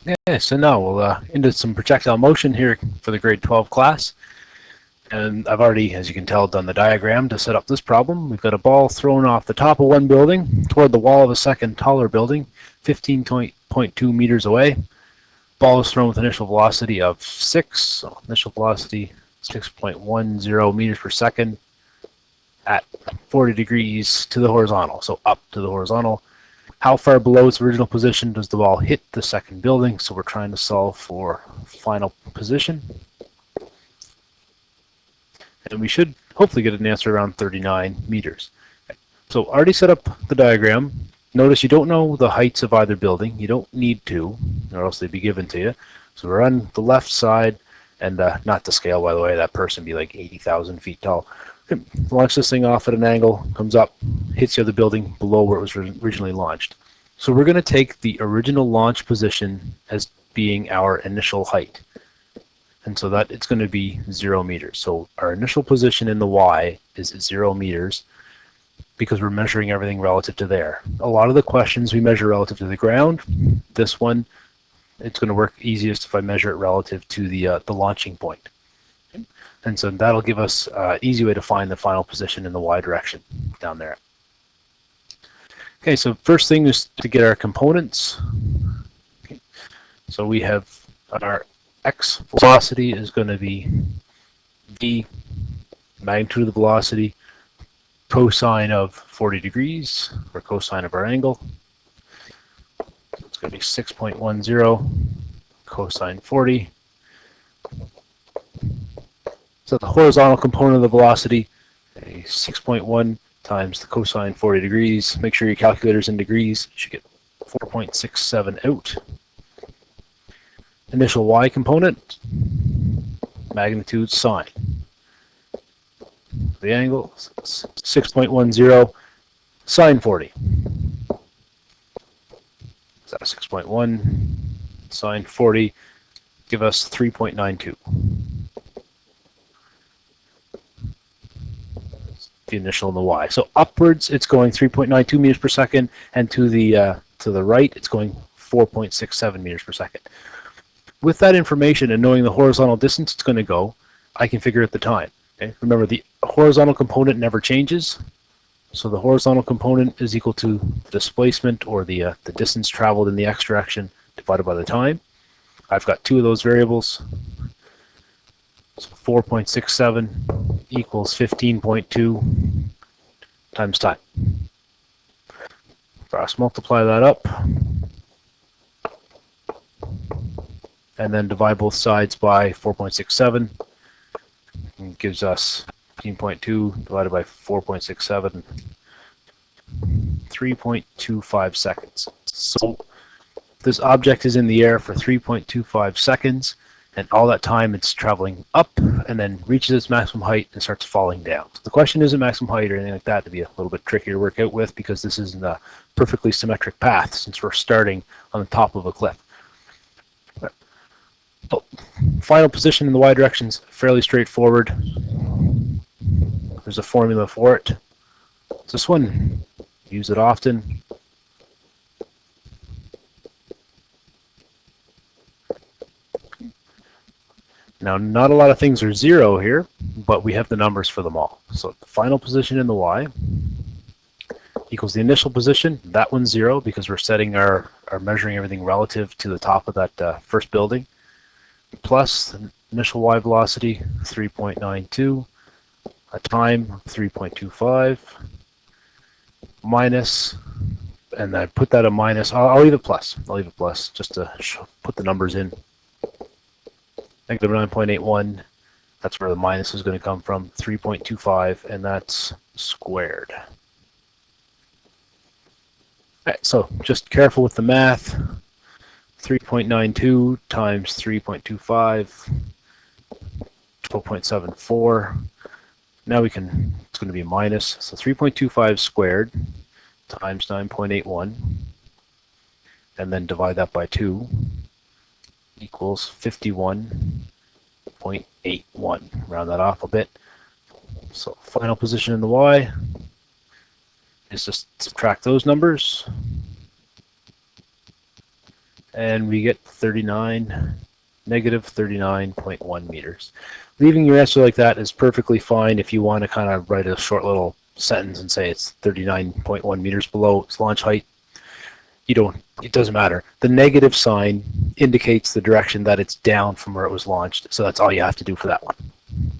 Okay, so now we'll into some projectile motion here for the grade 12 class. And I've already, as you can tell, done the diagram to set up this problem. We've got a ball thrown off the top of one building toward the wall of a second taller building, 15.2 meters away. Ball is thrown with initial velocity of 6, so initial velocity 6.10 meters per second at 40 degrees to the horizontal, so up to the horizontal. How far below its original position does the ball hit the second building? So we're trying to solve for final position. And we should hopefully get an answer around 39 meters. So already set up the diagram. Notice you don't know the heights of either building. You don't need to, or else they'd be given to you. So we're on the left side, and not to scale, by the way, that person be like 80,000 feet tall. Launch this thing off at an angle, comes up, hits the other building below where it was originally launched. So we're going to take the original launch position as being our initial height. And so that it's going to be 0 meters. So our initial position in the Y is 0 meters because we're measuring everything relative to there. A lot of the questions we measure relative to the ground. This one, it's going to work easiest if I measure it relative to the launching point. And so that'll give us an easy way to find the final position in the Y direction down there. Okay, so first thing is to get our components. Okay. So we have our x velocity is going to be v, magnitude of the velocity, cosine of 40 degrees, or cosine of our angle. So it's going to be 6.10 cosine 40. So the horizontal component of the velocity, 6.1 times the cosine 40 degrees. Make sure your calculator's in degrees. You should get 4.67 out. Initial y component, magnitude sine. The angle, 6.10 sine 40. So 6.1 sine 40 give us 3.92. The initial and the y. So upwards, it's going 3.92 meters per second, and to the right, it's going 4.67 meters per second. With that information and knowing the horizontal distance it's going to go, I can figure out the time. Okay? Remember, the horizontal component never changes, so the horizontal component is equal to the displacement, or the distance traveled in the x direction, divided by the time. I've got two of those variables. So 4.67 equals 15.2 times time. Cross multiply that up, and then divide both sides by 4.67. It gives us 15.2 divided by 4.67, 3.25 seconds. So this object is in the air for 3.25 seconds. And all that time it's traveling up and then reaches its maximum height and starts falling down. So the question isn't maximum height or anything like that to be a little bit trickier to work out with, because this isn't a perfectly symmetric path since we're starting on the top of a cliff. So, final position in the y direction is fairly straightforward. There's a formula for it. This one, use it often. Now, not a lot of things are 0 here, but we have the numbers for them all. So the final position in the y equals the initial position. That one's 0 because we're setting our measuring everything relative to the top of that first building, plus the initial y velocity, 3.92, a time of 3.25, minus, and I put that a minus. I'll leave it plus. I'll leave it plus just to put the numbers in. Negative 9.81, that's where the minus is going to come from, 3.25, and that's squared. Right, so just careful with the math. 3.92 times 3.25, 12.74. Now we can, it's going to be minus, so 3.25 squared times 9.81, and then divide that by 2. Equals 51.81. Round that off a bit. So final position in the y is just subtract those numbers. and we get 39, negative 39.1 meters. Leaving your answer like that is perfectly fine if you want to kind of write a short little sentence and say it's 39.1 meters below its launch height. It doesn't matter. The negative sign indicates the direction that it's down from where it was launched, so that's all you have to do for that one.